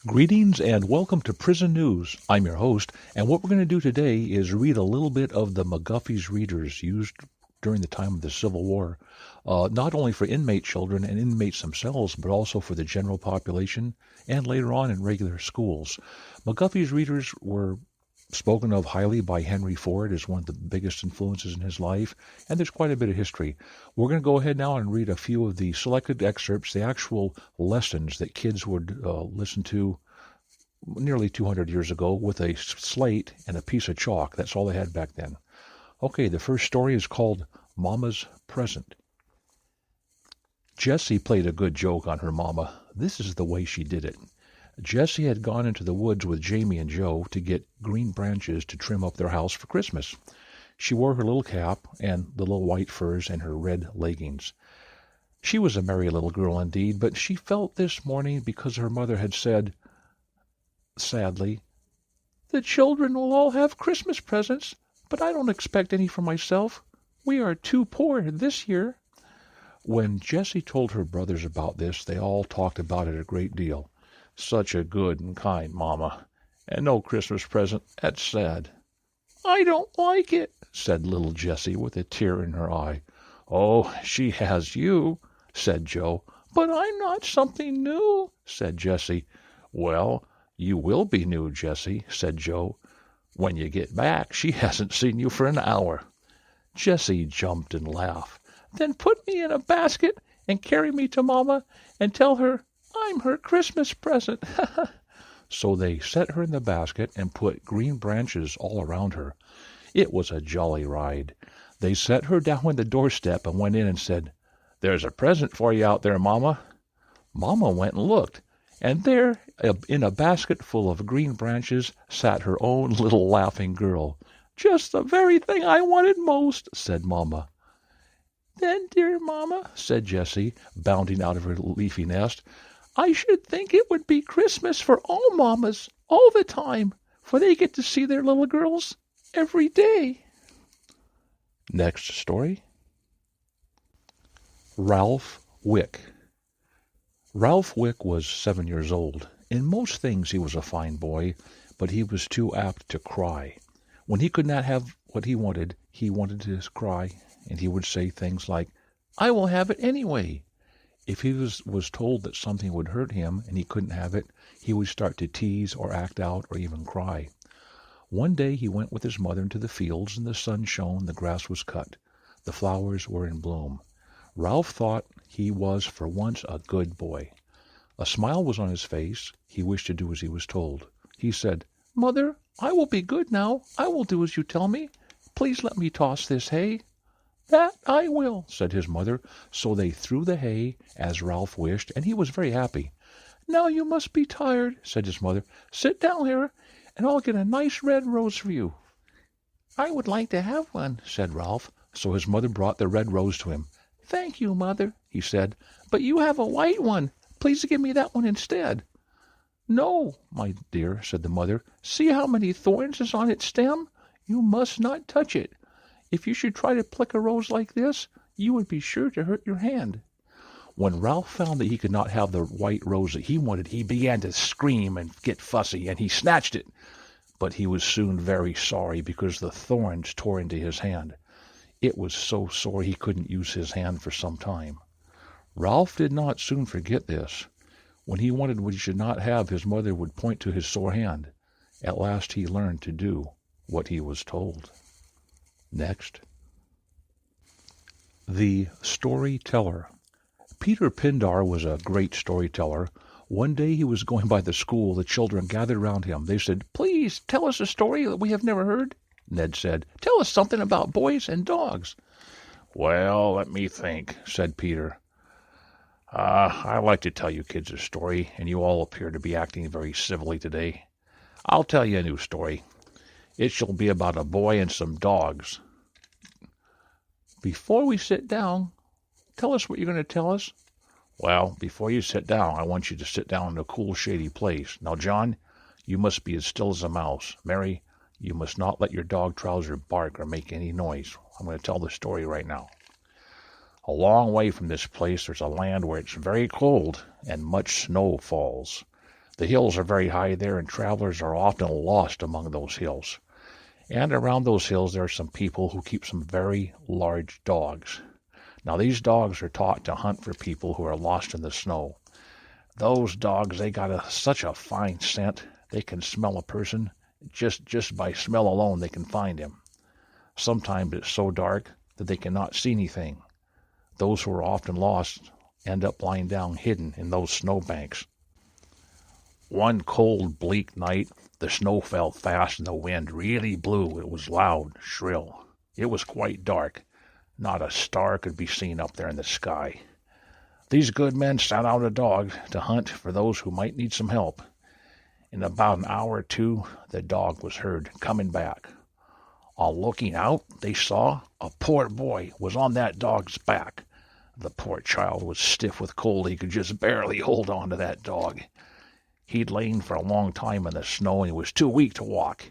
Greetings and welcome to Prison News. I'm your host, and what we're going to do today is read a little bit of the Mcguffey's readers used during the time of the Civil War, not only for inmate children and inmates themselves, but also for the general population and later on in regular schools. Mcguffey's readers were spoken of highly by Henry Ford as one of the biggest influences in his life, and there's quite a bit of history. We're going to go ahead now and read a few of the selected excerpts, the actual lessons that kids would listen to nearly 200 years ago with a slate and a piece of chalk. That's all they had back then. Okay, the first story is called Mama's Present. Jessie played a good joke on her mama. This is the way she did it. Jessie had gone into the woods with Jamie and Joe to get green branches to trim up their house for Christmas. She wore her little cap and the little white furs and her red leggings. She was a merry little girl indeed, but she felt this morning because her mother had said, sadly, "The children will all have Christmas presents, but I don't expect any for myself. We are too poor this year." When Jessie told her brothers about this, they all talked about it a great deal. "Such a good and kind Mama, and no Christmas present. That's sad." "I don't like it," said little Jessie with a tear in her eye. "Oh, she has you," said Joe. "But I'm not something new," said Jessie. "Well, you will be new, Jessie," said Joe. "When you get back, she hasn't seen you for an hour." Jessie jumped and laughed. "Then put me in a basket and carry me to Mama and tell her I'm her Christmas present." So they set her in the basket and put green branches all around her. It was a jolly ride. They set her down on the doorstep and went in and said, "There's a present for you out there, Mama." Mama went and looked, and there, in a basket full of green branches, sat her own little laughing girl. "Just the very thing I wanted most," said Mama. "Then, dear Mama," said Jessie, bounding out of her leafy nest, "I should think it would be Christmas for all mamas, all the time, for they get to see their little girls every day." Next story. Ralph Wick. Ralph Wick was 7 years old. In most things he was a fine boy, but he was too apt to cry. When he could not have what he wanted to cry, and he would say things like, "I will have it anyway." If he was told that something would hurt him and he couldn't have it, he would start to tease or act out or even cry. One day he went with his mother into the fields, and the sun shone, the grass was cut, the flowers were in bloom. Ralph thought he was for once a good boy. A smile was on his face. He wished to do as he was told. He said, "Mother, I will be good now. I will do as you tell me. Please let me toss this hay." "That I will," said his mother. So they threw the hay as Ralph wished, and he was very happy. "Now you must be tired," said his mother. "Sit down here, and I'll get a nice red rose for you." "I would like to have one," said Ralph. So his mother brought the red rose to him. "Thank you, Mother," he said, "but you have a white one. Please give me that one instead." "No, my dear," said the mother. "See how many thorns is on its stem? You must not touch it. If you should try to pluck a rose like this, you would be sure to hurt your hand." When Ralph found that he could not have the white rose that he wanted, he began to scream and get fussy, and he snatched it. But he was soon very sorry because the thorns tore into his hand. It was so sore he couldn't use his hand for some time. Ralph did not soon forget this. When he wanted what he should not have, his mother would point to his sore hand. At last he learned to do what he was told. Next. The Storyteller. Peter Pindar was a great storyteller. One day he was going by the school. The children gathered around him. They said, "Please tell us a story that we have never heard." Ned said, "Tell us something about boys and dogs." "Well, let me think," said Peter. I like to tell you kids a story, and you all appear to be acting very civilly today. I'll tell you a new story. It shall be about a boy and some dogs." "Before we sit down, tell us what you're going to tell us." "Well, before you sit down, I want you to sit down in a cool, shady place. Now, John, you must be as still as a mouse. Mary, you must not let your dog Trouser bark or make any noise. I'm going to tell the story right now. A long way from this place there's a land where it's very cold and much snow falls. The hills are very high there, and travelers are often lost among those hills. And around those hills there are some people who keep some very large dogs. Now these dogs are taught to hunt for people who are lost in the snow. Those dogs, they got such a fine scent. They can smell a person. Just by smell alone they can find him. Sometimes it's so dark that they cannot see anything. Those who are often lost end up lying down hidden in those snowbanks. One cold, bleak night, the snow fell fast and the wind really blew. It was loud, shrill. It was quite dark. Not a star could be seen up there in the sky. These good men sent out a dog to hunt for those who might need some help. In about an hour or two, the dog was heard coming back. On looking out, they saw a poor boy was on that dog's back. The poor child was stiff with cold. He could just barely hold on to that dog. He'd lain for a long time in the snow, and he was too weak to walk.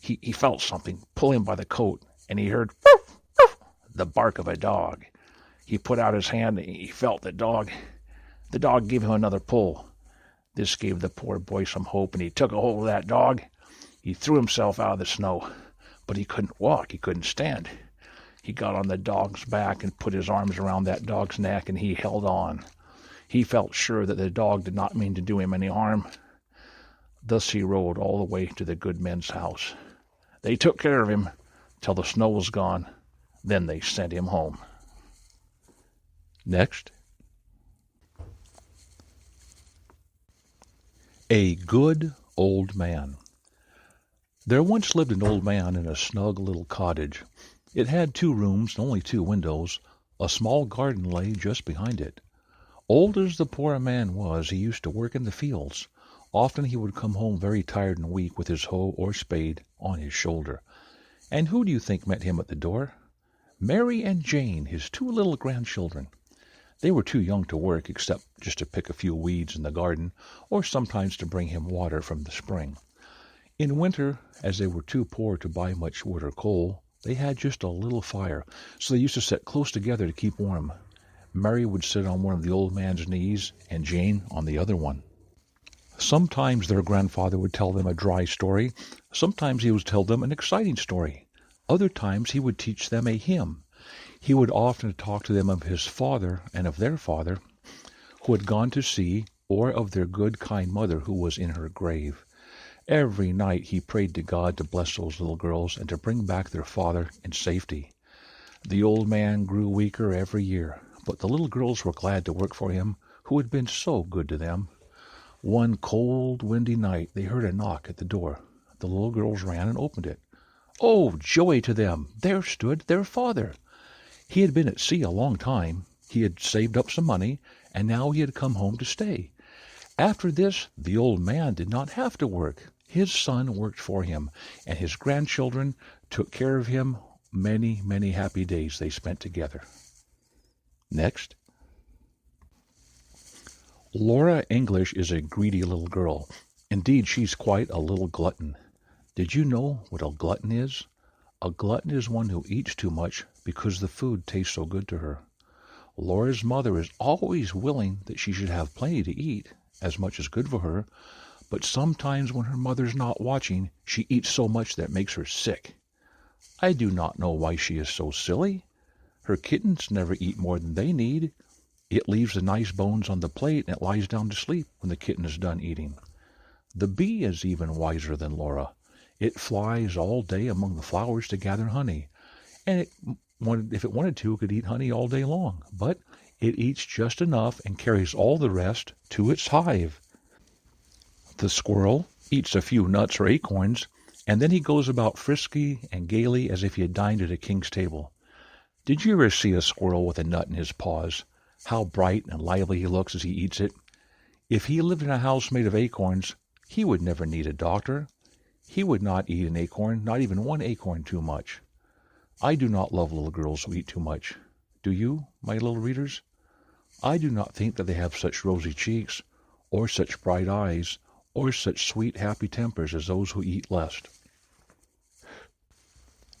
He felt something pull him by the coat, and he heard woof, woof, the bark of a dog. He put out his hand, and he felt the dog. The dog gave him another pull. This gave the poor boy some hope, and he took a hold of that dog. He threw himself out of the snow, but he couldn't walk. He couldn't stand. He got on the dog's back and put his arms around that dog's neck, and he held on. He felt sure that the dog did not mean to do him any harm. Thus he rode all the way to the good men's house. They took care of him till the snow was gone. Then they sent him home. Next. A Good Old Man. There once lived an old man in a snug little cottage. It had 2 rooms and only 2 windows. A small garden lay just behind it. Old as the poor man was, he used to work in the fields. Often he would come home very tired and weak with his hoe or spade on his shoulder. And who do you think met him at the door? Mary and Jane, his 2 little grandchildren. They were too young to work except just to pick a few weeds in the garden, or sometimes to bring him water from the spring. In winter, as they were too poor to buy much wood or coal, they had just a little fire, so they used to sit close together to keep warm. Mary would sit on one of the old man's knees, and Jane on the other one. Sometimes their grandfather would tell them a dry story. Sometimes he would tell them an exciting story. Other times he would teach them a hymn. He would often talk to them of his father and of their father, who had gone to sea, or of their good, kind mother who was in her grave. Every night he prayed to God to bless those little girls and to bring back their father in safety. The old man grew weaker every year, but the little girls were glad to work for him, who had been so good to them. One cold, windy night they heard a knock at the door. The little girls ran and opened it. Oh, joy to them! There stood their father. He had been at sea a long time. He had saved up some money, and now he had come home to stay. After this, the old man did not have to work. His son worked for him, and his grandchildren took care of him. Many, many happy days they spent together. Next. Laura English is a greedy little girl. Indeed, she's quite a little glutton. Did you know what a glutton is? A glutton is one who eats too much because the food tastes so good to her. Laura's mother is always willing that she should have plenty to eat, as much as good for her, but sometimes when her mother's not watching, she eats so much that it makes her sick. I do not know why she is so silly. Her kittens never eat more than they need. It leaves the nice bones on the plate and it lies down to sleep when the kitten is done eating. The bee is even wiser than Laura. It flies all day among the flowers to gather honey, and if it wanted to, it could eat honey all day long, but it eats just enough and carries all the rest to its hive. The squirrel eats a few nuts or acorns, and then he goes about frisky and gaily as if he had dined at a king's table. Did you ever see a squirrel with a nut in his paws? How bright and lively he looks as he eats it. If he lived in a house made of acorns, he would never need a doctor. He would not eat an acorn, not even one acorn too much. I do not love little girls who eat too much. Do you, my little readers? I do not think that they have such rosy cheeks, or such bright eyes, or such sweet, happy tempers as those who eat less.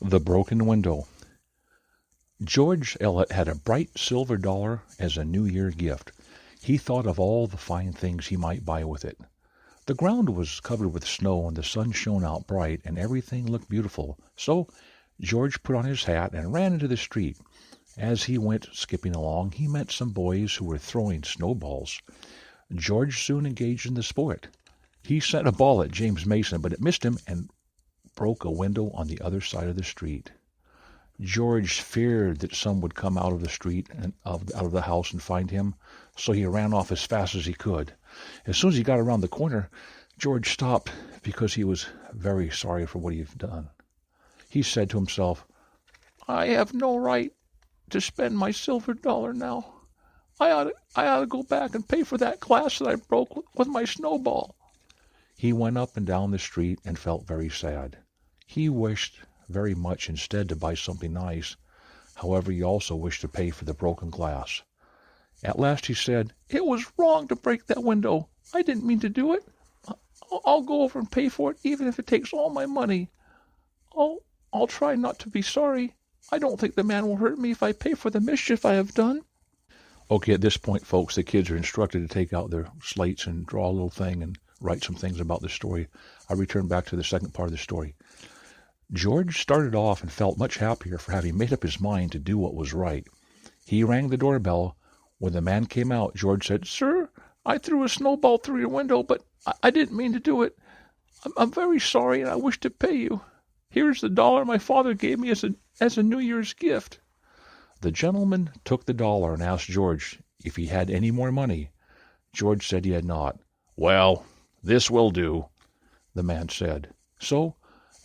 The Broken Window. George Eliot had a bright silver dollar as a New Year gift. He thought of all the fine things he might buy with it. The ground was covered with snow and the sun shone out bright and everything looked beautiful. So George put on his hat and ran into the street. As he went skipping along, he met some boys who were throwing snowballs. George soon engaged in the sport. He sent a ball at James Mason, but it missed him and broke a window on the other side of the street. George feared that some would come out of the street and out of the house and find him, so he ran off as fast as he could. As soon as he got around the corner, George stopped because he was very sorry for what he had done. He said to himself, "I have no right to spend my silver dollar now. I ought to go back and pay for that glass that I broke with my snowball." He went up and down the street and felt very sad. He wished very much instead to buy something nice. However, he also wished to pay for the broken glass. At last he said, "It was wrong to break that window. I didn't mean to do it. I'll go over and pay for it, even if it takes all my money. I'll try not to be sorry. I don't think the man will hurt me if I pay for the mischief I have done." Okay, at this point, folks, the kids are instructed to take out their slates and draw a little thing and write some things about the story. I return back to the second part of the story. George started off and felt much happier for having made up his mind to do what was right. He rang the doorbell. When the man came out, George said, "Sir, I threw a snowball through your window, but I didn't mean to do it. I'm very sorry, and I wish to pay you. Here's the dollar my father gave me as a New Year's gift." The gentleman took the dollar and asked George if he had any more money. George said he had not. "Well, this will do," the man said. So,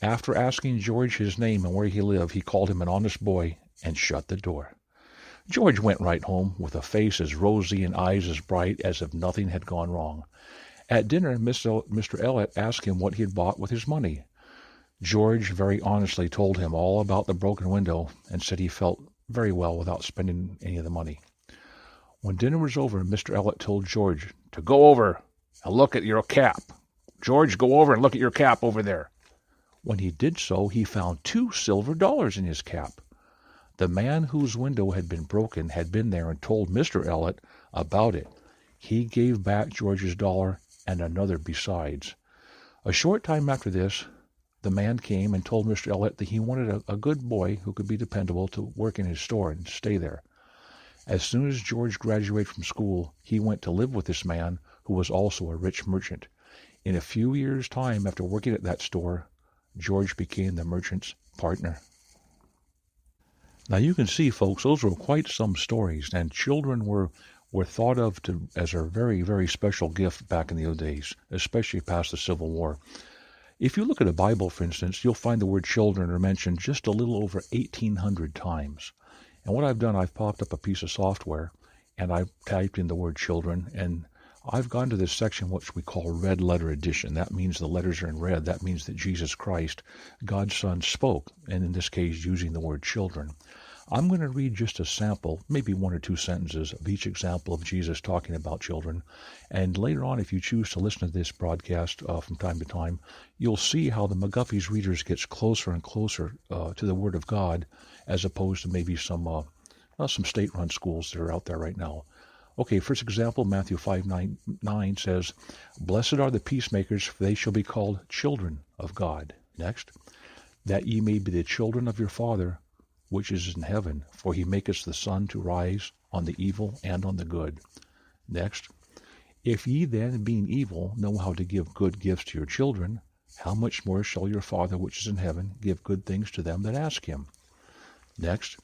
after asking George his name and where he lived, he called him an honest boy and shut the door. George went right home with a face as rosy and eyes as bright as if nothing had gone wrong. At dinner, Mr. Elliot asked him what he had bought with his money. George very honestly told him all about the broken window and said he felt very well without spending any of the money. When dinner was over, Mr. Elliot told George to go over and look at your cap. "George, go over and look at your cap over there." When he did so, he found 2 silver dollars in his cap. The man whose window had been broken had been there and told Mr. Elliot about it. He gave back George's dollar and another besides. A short time after this, the man came and told Mr. Elliot that he wanted a good boy who could be dependable to work in his store and stay there. As soon as George graduated from school, he went to live with this man, who was also a rich merchant. In a few years' time after working at that store, George became the merchant's partner. Now you can see, folks, those were quite some stories, and children were thought of as a very, very special gift back in the old days, especially past the Civil War. If you look at the Bible, for instance, you'll find the word children are mentioned just a little over 1,800 times. And what I've done, I've popped up a piece of software, and I've typed in the word children, and I've gone to this section which we call Red Letter Edition. That means the letters are in red. That means that Jesus Christ, God's Son, spoke, and in this case using the word children. I'm going to read just a sample, maybe 1 or 2 sentences of each example of Jesus talking about children. And later on, if you choose to listen to this broadcast from time to time, you'll see how the Mcguffey's readers gets closer and closer to the Word of God, as opposed to maybe some state-run schools that are out there right now. Okay, first example, Matthew 5:9 says, "Blessed are the peacemakers, for they shall be called children of God." Next, "That ye may be the children of your Father, which is in heaven, for he maketh the sun to rise on the evil and on the good." Next, "If ye then, being evil, know how to give good gifts to your children, how much more shall your Father which is in heaven give good things to them that ask him?" Next,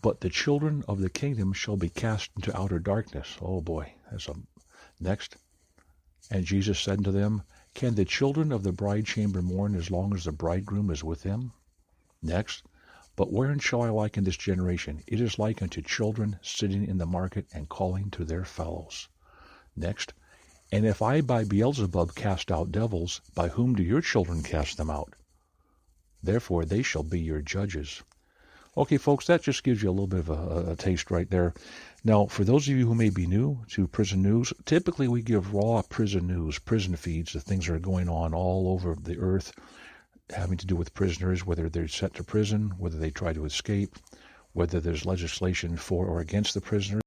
"But the children of the kingdom shall be cast into outer darkness." Oh boy, Next, "And Jesus said unto them, Can the children of the bride chamber mourn as long as the bridegroom is with them?" Next, "But wherein shall I liken this generation? It is like unto children sitting in the market and calling to their fellows." Next, "And if I by Beelzebub cast out devils, by whom do your children cast them out? Therefore they shall be your judges." Okay, folks, that just gives you a little bit of a taste right there. Now, for those of you who may be new to prison news, typically we give raw prison news, prison feeds, the things that are going on all over the earth having to do with prisoners, whether they're sent to prison, whether they try to escape, whether there's legislation for or against the prisoners.